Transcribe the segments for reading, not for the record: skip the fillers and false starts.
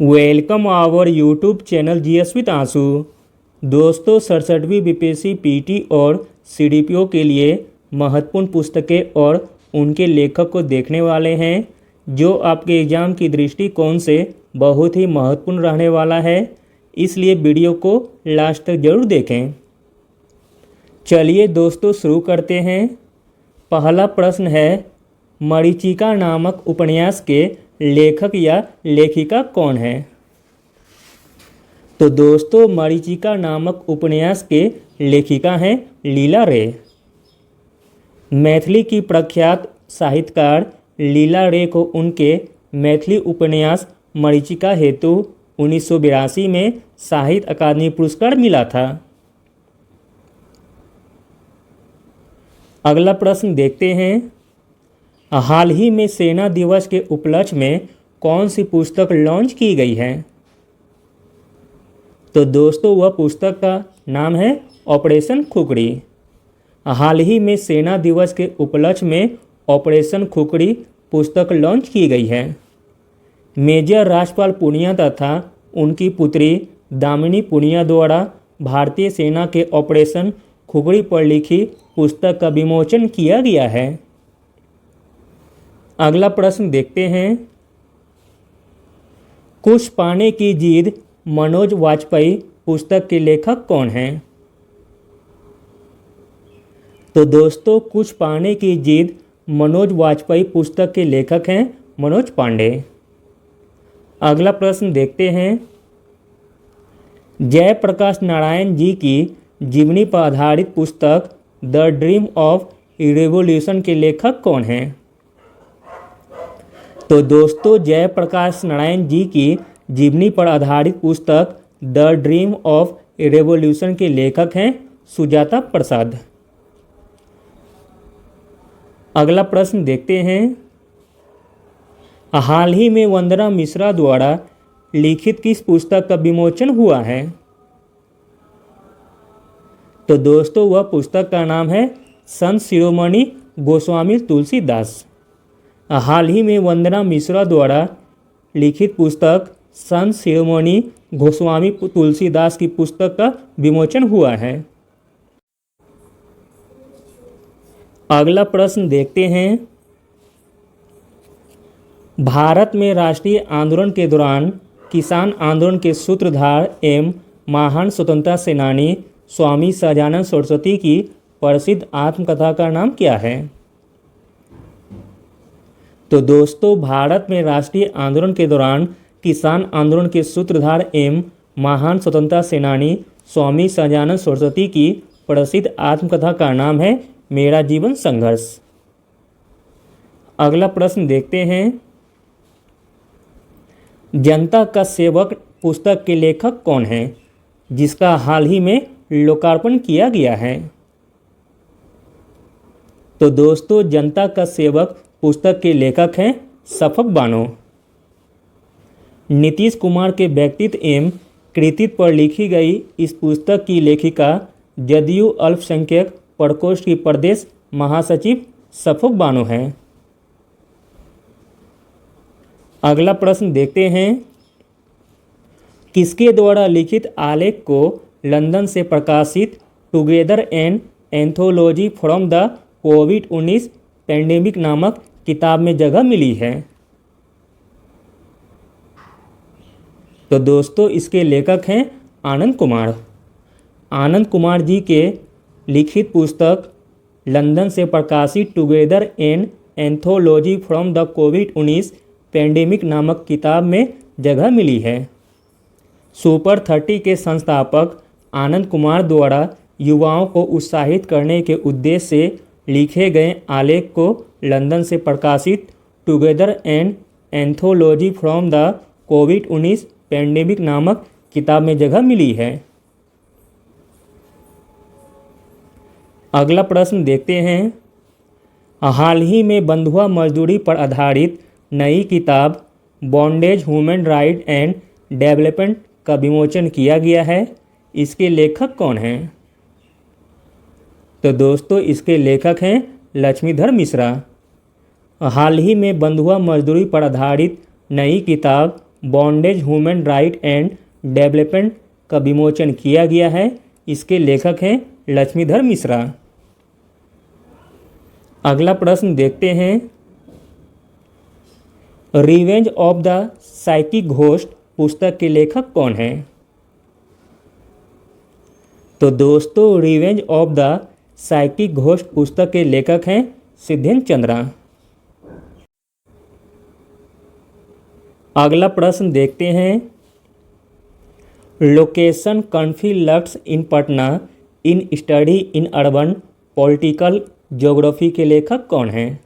Welcome our YouTube channel GS with आंसू। दोस्तों 67वीं बीपीएससी पीटी और सीडीपीओ के लिए महत्वपूर्ण पुस्तकें और उनके लेखक को देखने वाले हैं, जो आपके एग्ज़ाम की दृष्टिकोण से बहुत ही महत्वपूर्ण रहने वाला है। इसलिए वीडियो को लास्ट तक ज़रूर देखें। चलिए दोस्तों शुरू करते हैं। पहला प्रश्न है, मरीचिका नामक उपन्यास के लेखक या लेखिका कौन है? तो दोस्तों मरीचिका नामक उपन्यास के लेखिका हैं लीला रे। मैथिली की प्रख्यात साहित्यकार लीला रे को उनके मैथिली उपन्यास मरीचिका हेतु 1982 में साहित्य अकादमी पुरस्कार मिला था। अगला प्रश्न देखते हैं। हाल ही में सेना दिवस के उपलक्ष्य में कौन सी पुस्तक लॉन्च की गई है? तो दोस्तों वह पुस्तक का नाम है ऑपरेशन खुकड़ी। हाल ही में सेना दिवस के उपलक्ष्य में ऑपरेशन खुकड़ी पुस्तक लॉन्च की गई है। मेजर राजपाल पूनिया तथा उनकी पुत्री दामिनी पूनिया द्वारा भारतीय सेना के ऑपरेशन खुकड़ी पर लिखी पुस्तक का विमोचन किया गया है। अगला प्रश्न देखते हैं। कुछ पाने की जिद मनोज वाजपेयी पुस्तक के लेखक कौन हैं? तो दोस्तों कुछ पाने की जिद मनोज वाजपेयी पुस्तक के लेखक हैं मनोज पांडे। अगला प्रश्न देखते हैं। जयप्रकाश नारायण जी की जीवनी पर आधारित पुस्तक द ड्रीम ऑफ रिवॉल्यूशन के लेखक कौन हैं? तो दोस्तों जयप्रकाश नारायण जी की जीवनी पर आधारित पुस्तक द ड्रीम ऑफ रिवॉल्यूशन के लेखक हैं सुजाता प्रसाद। अगला प्रश्न देखते हैं। हाल ही में वंदना मिश्रा द्वारा लिखित किस पुस्तक का विमोचन हुआ है? तो दोस्तों वह पुस्तक का नाम है संत शिरोमणि गोस्वामी तुलसीदास। हाल ही में वंदना मिश्रा द्वारा लिखित पुस्तक संत शिरोमणि गोस्वामी तुलसीदास की पुस्तक का विमोचन हुआ है। अगला प्रश्न देखते हैं। भारत में राष्ट्रीय आंदोलन के दौरान किसान आंदोलन के सूत्रधार एवं महान स्वतंत्रता सेनानी स्वामी सहजानंद सरस्वती की प्रसिद्ध आत्मकथा का नाम क्या है? तो दोस्तों भारत में राष्ट्रीय आंदोलन के दौरान किसान आंदोलन के सूत्रधार एवं महान स्वतंत्रता सेनानी स्वामी सहजानंद सरस्वती की प्रसिद्ध आत्मकथा का नाम है मेरा जीवन संघर्ष। अगला प्रश्न देखते हैं। जनता का सेवक पुस्तक के लेखक कौन है, जिसका हाल ही में लोकार्पण किया गया है? तो दोस्तों जनता का सेवक पुस्तक के लेखक हैं शफक बानो। नीतीश कुमार के व्यक्तित्व एवं कृतित्व पर लिखी गई इस पुस्तक की लेखिका जदयू अल्पसंख्यक प्रकोष्ठ की प्रदेश महासचिव शफक बानो हैं। अगला प्रश्न देखते हैं। किसके द्वारा लिखित आलेख को लंदन से प्रकाशित together an anthology from the covid pandemic नामक किताब में जगह मिली है? तो दोस्तों इसके लेखक हैं आनंद कुमार। आनंद कुमार जी के लिखित पुस्तक लंदन से प्रकाशित together an anthology from the covid pandemic नामक किताब में जगह मिली है। सुपर 30 के संस्थापक आनंद कुमार द्वारा युवाओं को उत्साहित करने के उद्देश्य से लिखे गए आलेख को लंदन से प्रकाशित together an anthology from the covid pandemic नामक किताब में जगह मिली है। अगला प्रश्न देखते हैं। हाल ही में बंधुआ मजदूरी पर आधारित नई किताब bondage human right and development का विमोचन किया गया है। इसके लेखक कौन हैं? तो दोस्तों इसके लेखक हैं लक्ष्मीधर मिश्रा। हाल ही में बंधुआ मजदूरी पर आधारित नई किताब bondage human right and development का विमोचन किया गया है। इसके लेखक हैं लक्ष्मीधर मिश्रा। अगला प्रश्न देखते हैं, revenge of the psychic ghost पुस्तक के लेखक कौन हैं? तो दोस्तों revenge of the psychic ghost पुस्तक के लेखक हैं सिद्धेंद्र चंद्रा। अगला प्रश्न देखते हैं, location conflicts in Patna in study in urban political geography के लेखक कौन हैं?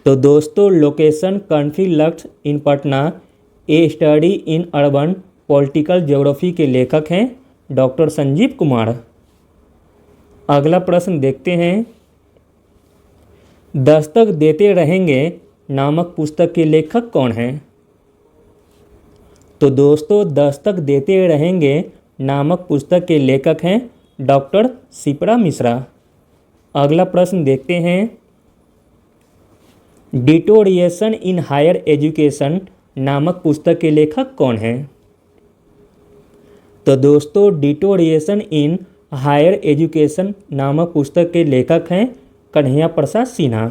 तो दोस्तों location conflicts in Patna A study in urban political geography के लेखक हैं डॉक्टर संजीव कुमार। अगला प्रश्न देखते हैं, दस्तक देते रहेंगे नामक पुस्तक के लेखक कौन हैं? तो दोस्तों दस्तक देते रहेंगे नामक पुस्तक के लेखक हैं डॉक्टर शिप्रा मिश्रा। अगला प्रश्न देखते हैं, डिटोरिएशन इन हायर एजुकेशन नामक पुस्तक के लेखक कौन हैं? तो दोस्तों डिटोरिएशन इन हायर एजुकेशन नामक पुस्तक के लेखक हैं कन्हैया प्रसाद सिन्हा।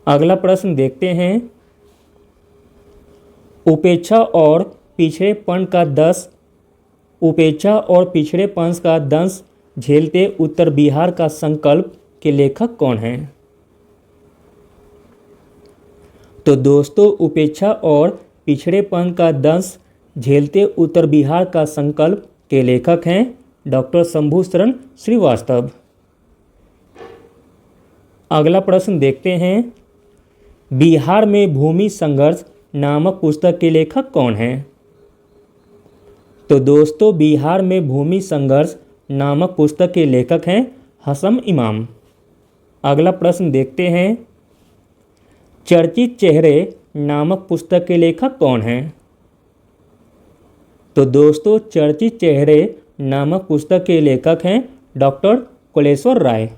अगला प्रश्न देखते हैं, उपेक्षा और पिछड़ेपन का दंश झेलते उत्तर बिहार का संकल्प के लेखक कौन हैं? तो दोस्तों उपेक्षा और पिछड़ेपन का दंश झेलते उत्तर बिहार का संकल्प के लेखक हैं डॉक्टर शंभू शरण श्रीवास्तव। अगला प्रश्न देखते हैं, बिहार में भूमि संघर्ष नामक पुस्तक के लेखक कौन हैं? तो दोस्तों बिहार में भूमि संघर्ष नामक पुस्तक के लेखक हैं हसम इमाम। अगला प्रश्न देखते हैं, चर्चित चेहरे नामक पुस्तक के लेखक कौन हैं? तो दोस्तों चर्चित चेहरे नामक पुस्तक के लेखक हैं डॉक्टर कलेश्वर राय।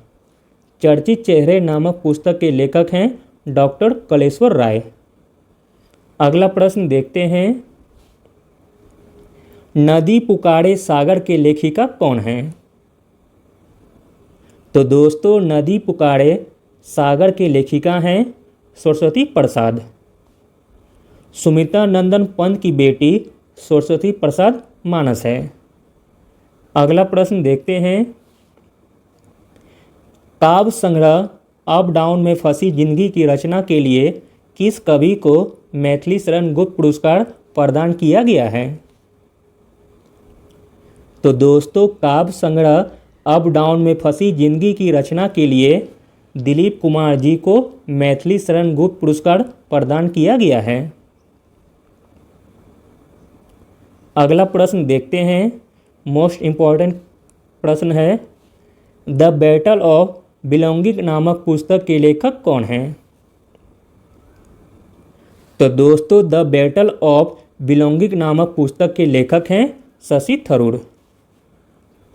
चर्चित चेहरे नामक पुस्तक के लेखक हैं डॉक्टर कलेश्वर राय। अगला प्रश्न देखते हैं, नदी पुकारे सागर के लेखिका कौन हैं? तो दोस्तों नदी पुकारे सागर के लेखिका हैं सरस्वती प्रसाद। सुमित्रा नंदन पंत की बेटी सरस्वती प्रसाद मानस है। अगला प्रश्न देखते हैं, काव्य संग्रह अप डाउन में फंसी जिंदगी की रचना के लिए किस कवि को मैथिली शरण गुप्त पुरस्कार प्रदान किया गया है? तो दोस्तों काव्य संग्रह अप डाउन में फंसी जिंदगी की रचना के लिए दिलीप कुमार जी को मैथिली शरण गुप्त पुरस्कार प्रदान किया गया है। अगला प्रश्न देखते हैं, मोस्ट इम्पॉर्टेंट प्रश्न है, द बैटल ऑफ बिलोंगिंग नामक पुस्तक के लेखक कौन हैं? तो दोस्तों द बैटल ऑफ बिलोंगिंग नामक पुस्तक के लेखक हैं शशि थरूर।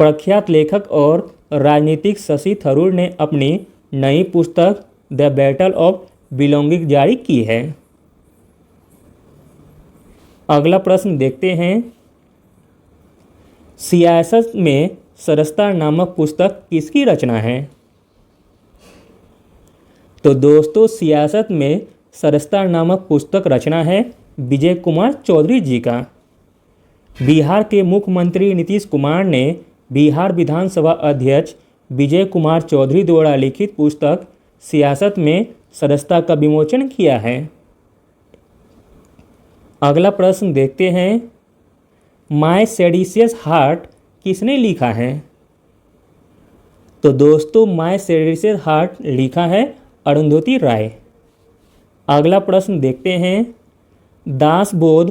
प्रख्यात लेखक और राजनीतिक शशि थरूर ने अपनी नई पुस्तक द बैटल ऑफ बिलोंगिंग जारी की है। अगला प्रश्न देखते हैं, सियासत में सरसता नामक पुस्तक किसकी रचना है? तो दोस्तों सियासत में सरसता नामक पुस्तक रचना है विजय कुमार चौधरी जी का। बिहार के मुख्यमंत्री नीतीश कुमार ने बिहार विधानसभा अध्यक्ष विजय कुमार चौधरी द्वारा लिखित पुस्तक सियासत में सरसता का विमोचन किया है। अगला प्रश्न देखते हैं, माय सेडिशियस हार्ट किसने लिखा है? तो दोस्तों माय सेडिशियस हार्ट लिखा है अरुंधति राय। अगला प्रश्न देखते हैं, दासबोध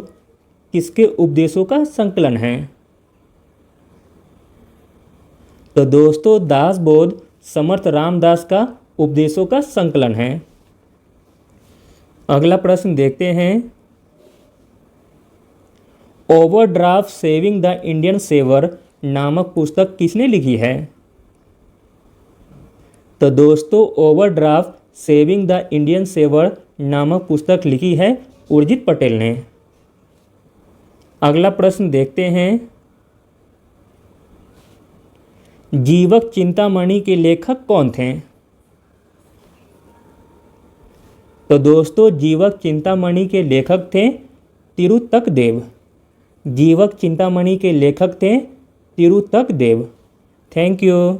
किसके उपदेशों का संकलन है? तो दोस्तों दासबोध समर्थ रामदास का उपदेशों का संकलन है। अगला प्रश्न देखते हैं, overdraft saving the Indian saver नामक पुस्तक किसने लिखी है? तो दोस्तों overdraft saving the Indian saver नामक पुस्तक लिखी है? उर्जित पटेल ने। अगला प्रश्न देखते हैं, जीवक चिंतामणि के लेखक कौन थे? तो दोस्तों जीवक चिंतामणि के लेखक थे तिरुत्तक-देव। जीवक चिंतामणि के लेखक थे तिरुत्तक-देव। Thank you.